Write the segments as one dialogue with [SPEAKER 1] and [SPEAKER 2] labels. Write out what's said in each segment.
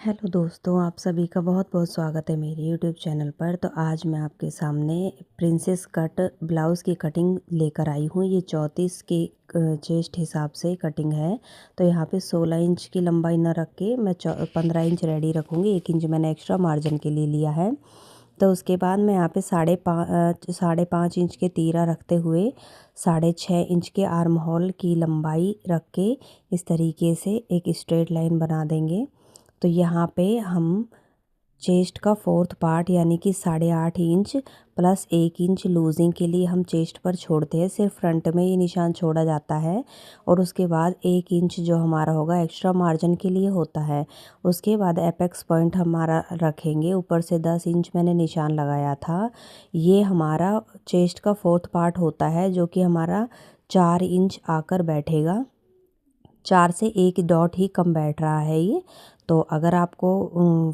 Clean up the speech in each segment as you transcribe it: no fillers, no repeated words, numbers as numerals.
[SPEAKER 1] Hello दोस्तों, आप सभी का बहुत बहुत स्वागत है मेरे यूट्यूब चैनल पर। तो आज मैं आपके सामने प्रिंसेस कट ब्लाउज़ की कटिंग लेकर आई हूँ। ये 34 के चेस्ट हिसाब से कटिंग है। तो यहाँ पे 16 इंच की लंबाई न रख के मैं 15 इंच रेडी रखूँगी। 1 इंच मैंने एक्स्ट्रा मार्जिन के लिए लिया है। तो उसके बाद मैं यहाँ पे 5.5 इंच के तीरा रखते हुए 6.5 इंच के आर्म होल की लंबाई रख के इस तरीके से एक स्ट्रेट लाइन बना देंगे। तो यहाँ पे हम चेस्ट का 4th पार्ट यानी कि 8.5 इंच प्लस 1 इंच लूजिंग के लिए हम चेस्ट पर छोड़ते हैं। सिर्फ फ्रंट में ये निशान छोड़ा जाता है और उसके बाद 1 इंच जो हमारा होगा एक्स्ट्रा मार्जिन के लिए होता है। उसके बाद एपेक्स पॉइंट हमारा रखेंगे। ऊपर से 10 इंच मैंने निशान लगाया था। ये हमारा चेस्ट का 4th पार्ट होता है जो कि हमारा 4 इंच आकर बैठेगा। 4 से 1 डॉट ही कम बैठ रहा है ये। तो अगर आपको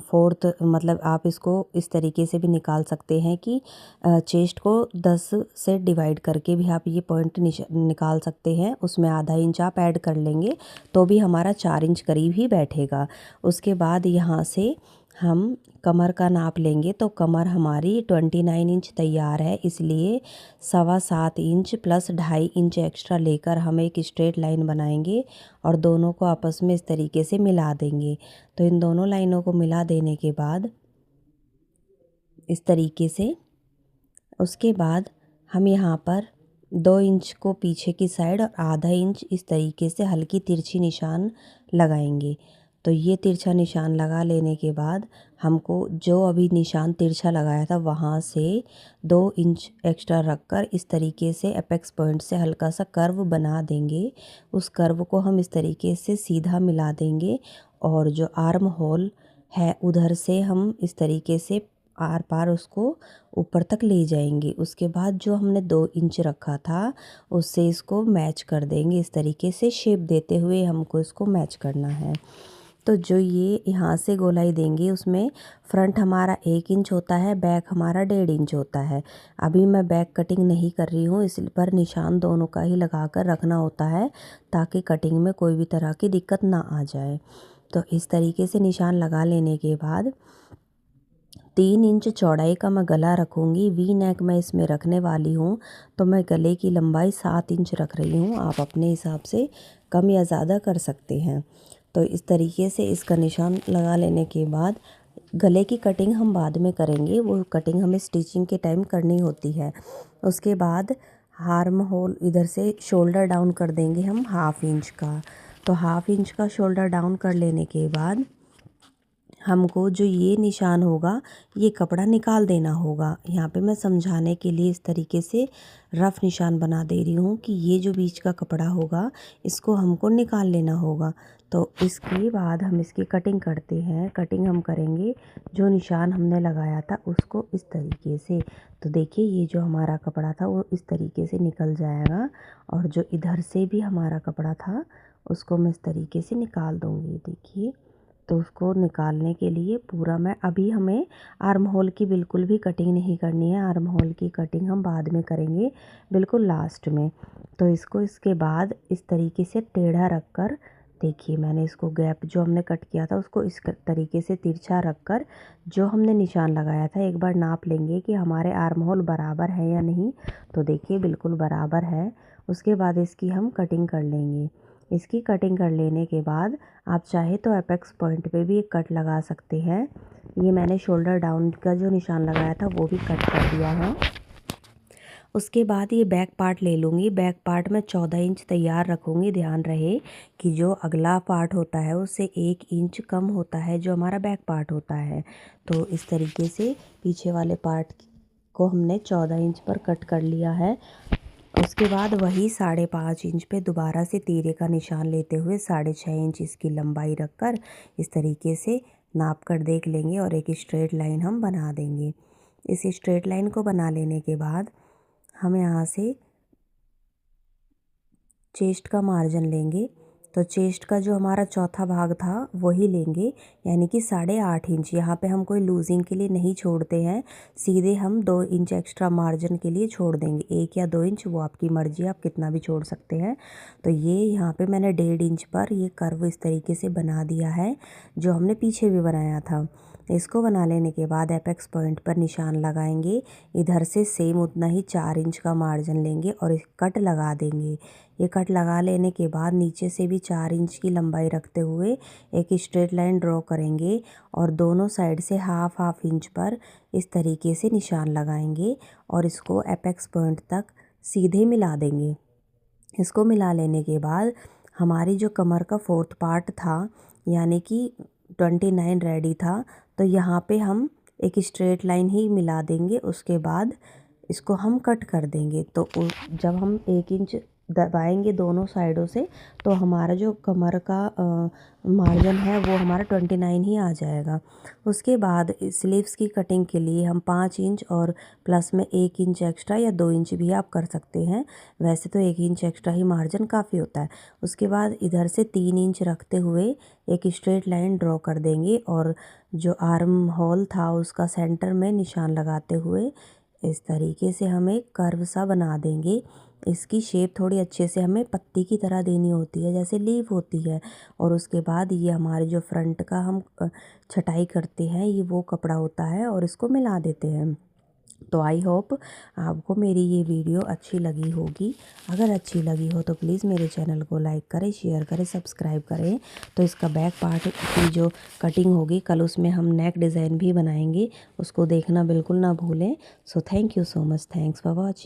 [SPEAKER 1] 4th मतलब आप इसको इस तरीके से भी निकाल सकते हैं कि चेस्ट को 10 से डिवाइड करके भी आप ये पॉइंट निकाल सकते हैं। उसमें आधा इंच आप ऐड कर लेंगे तो भी हमारा 4 इंच करीब ही बैठेगा। उसके बाद यहाँ से हम कमर का नाप लेंगे। तो कमर हमारी 29 इंच तैयार है, इसलिए 7.25 इंच प्लस 2.5 इंच एक्स्ट्रा लेकर हम एक स्ट्रेट लाइन बनाएंगे और दोनों को आपस में इस तरीके से मिला देंगे। तो इन दोनों लाइनों को मिला देने के बाद इस तरीके से उसके बाद हम यहाँ पर 2 इंच को पीछे की साइड और आधा इंच इस तरीके से हल्की तिरछी निशान लगाएंगे। तो ये तिरछा निशान लगा लेने के बाद हमको जो अभी निशान तिरछा लगाया था वहाँ से 2 इंच एक्स्ट्रा रखकर इस तरीके से एपेक्स पॉइंट से हल्का सा कर्व बना देंगे। उस कर्व को हम इस तरीके से सीधा मिला देंगे और जो आर्म होल है उधर से हम इस तरीके से आर पार उसको ऊपर तक ले जाएंगे। उसके बाद जो हमने 2 इंच रखा था उससे इसको मैच कर देंगे। इस तरीके से शेप देते हुए हमको इसको मैच करना है। तो जो ये यहाँ से गोलाई देंगे उसमें फ्रंट हमारा 1 इंच होता है, बैक हमारा 1.5 इंच होता है। अभी मैं बैक कटिंग नहीं कर रही हूँ, इस पर निशान दोनों का ही लगा कर रखना होता है ताकि कटिंग में कोई भी तरह की दिक्कत ना आ जाए। तो इस तरीके से निशान लगा लेने के बाद 3 इंच चौड़ाई का मैं गला रखूँगी। वी नेक मैं इसमें रखने वाली हूँ, तो मैं गले की लंबाई 7 इंच रख रही हूँ। आप अपने हिसाब से कम या ज़्यादा कर सकते हैं। तो इस तरीके से इसका निशान लगा लेने के बाद गले की कटिंग हम बाद में करेंगे, वो कटिंग हमें स्टिचिंग के टाइम करनी होती है। उसके बाद आर्म होल इधर से शोल्डर डाउन कर देंगे हम 1/2 इंच का। तो 1/2 इंच का शोल्डर डाउन कर लेने के बाद हमको जो ये निशान होगा ये कपड़ा निकाल देना होगा। यहाँ पे मैं समझाने के लिए इस तरीके से रफ़ निशान बना दे रही हूँ कि ये जो बीच का कपड़ा होगा इसको हमको निकाल लेना होगा। तो इसके बाद हम इसकी कटिंग करते हैं। कटिंग हम करेंगे जो निशान हमने लगाया था उसको इस तरीके से। तो देखिए ये जो हमारा कपड़ा था वो इस तरीके से निकल जाएगा और जो इधर से भी हमारा कपड़ा था उसको मैं इस तरीके से निकाल दूँगी। देखिए, तो उसको निकालने के लिए पूरा मैं अभी हमें आर्म होल की बिल्कुल भी कटिंग नहीं करनी है। आर्म होल की कटिंग हम बाद में करेंगे, बिल्कुल लास्ट में। तो इसको इसके बाद इस तरीके से टेढ़ा रख कर देखिए, मैंने इसको गैप जो हमने कट किया था उसको इस तरीके से तिरछा रख कर जो हमने निशान लगाया था एक बार नाप लेंगे कि हमारे आर्म होल बराबर है या नहीं। तो देखिए बिल्कुल बराबर है। उसके बाद इसकी हम कटिंग कर लेंगे। इसकी कटिंग कर लेने के बाद आप चाहे तो एपेक्स पॉइंट पे भी एक कट लगा सकते हैं। ये मैंने शोल्डर डाउन का जो निशान लगाया था वो भी कट कर दिया है। उसके बाद ये बैक पार्ट ले लूँगी। बैक पार्ट में 14 इंच तैयार रखूँगी। ध्यान रहे कि जो अगला पार्ट होता है उससे 1 इंच कम होता है जो हमारा बैक पार्ट होता है। तो इस तरीके से पीछे वाले पार्ट को हमने 14 इंच पर कट कर लिया है। उसके बाद वही 5.5 इंच पे दोबारा से तीरे का निशान लेते हुए 6.5 इंच इसकी लंबाई रखकर इस तरीके से नाप कर देख लेंगे और एक स्ट्रेट लाइन हम बना देंगे। इस स्ट्रेट लाइन को बना लेने के बाद हम यहाँ से चेस्ट का मार्जिन लेंगे। तो चेस्ट का जो हमारा चौथा भाग था वही लेंगे, यानी कि 8.5 इंच। यहाँ पे हम कोई लूजिंग के लिए नहीं छोड़ते हैं, सीधे हम 2 इंच एक्स्ट्रा मार्जिन के लिए छोड़ देंगे, 1 या 2 इंच, वो आपकी मर्जी, आप कितना भी छोड़ सकते हैं। तो ये यहाँ पे मैंने 1.5 इंच पर ये कर्व इस तरीके से बना दिया है, जो हमने पीछे भी बनाया था। इसको बना लेने के बाद एपेक्स पॉइंट पर निशान लगाएंगे। इधर से सेम उतना ही 4 इंच का मार्जिन लेंगे और एक कट लगा देंगे। ये कट लगा लेने के बाद नीचे से भी 4 इंच की लंबाई रखते हुए एक स्ट्रेट लाइन ड्रॉ करेंगे और दोनों साइड से हाफ इंच पर इस तरीके से निशान लगाएंगे और इसको एपेक्स पॉइंट तक सीधे मिला देंगे। इसको मिला लेने के बाद हमारी जो कमर का 4th पार्ट था, यानी कि 29 रेडी था, तो यहाँ पे हम एक स्ट्रेट लाइन ही मिला देंगे। उसके बाद इसको हम कट कर देंगे। तो जब हम 1 इंच दबाएंगे दोनों साइडों से, तो हमारा जो कमर का मार्जिन है वो हमारा 29 ही आ जाएगा। उसके बाद स्लीव्स की कटिंग के लिए हम 5 इंच और प्लस में 1 इंच एक्स्ट्रा या 2 इंच भी आप कर सकते हैं, वैसे तो 1 इंच एक्स्ट्रा ही मार्जिन काफ़ी होता है। उसके बाद इधर से 3 इंच रखते हुए एक स्ट्रेट लाइन ड्रॉ कर देंगे और जो आर्म होल था उसका सेंटर में निशान लगाते हुए इस तरीके से हम एक कर्व सा बना देंगे। इसकी शेप थोड़ी अच्छे से हमें पत्ती की तरह देनी होती है, जैसे लीफ होती है। और उसके बाद ये हमारे जो फ्रंट का हम छटाई करते हैं, ये वो कपड़ा होता है और इसको मिला देते हैं। तो आई होप आपको मेरी ये वीडियो अच्छी लगी होगी। अगर अच्छी लगी हो तो प्लीज़ मेरे चैनल को लाइक करें, शेयर करें, सब्सक्राइब करें। तो इसका बैक पार्ट की जो कटिंग होगी कल, उसमें हम नेक डिज़ाइन भी बनाएंगे, उसको देखना बिल्कुल ना भूलें। So thank you so much, thanks for watching.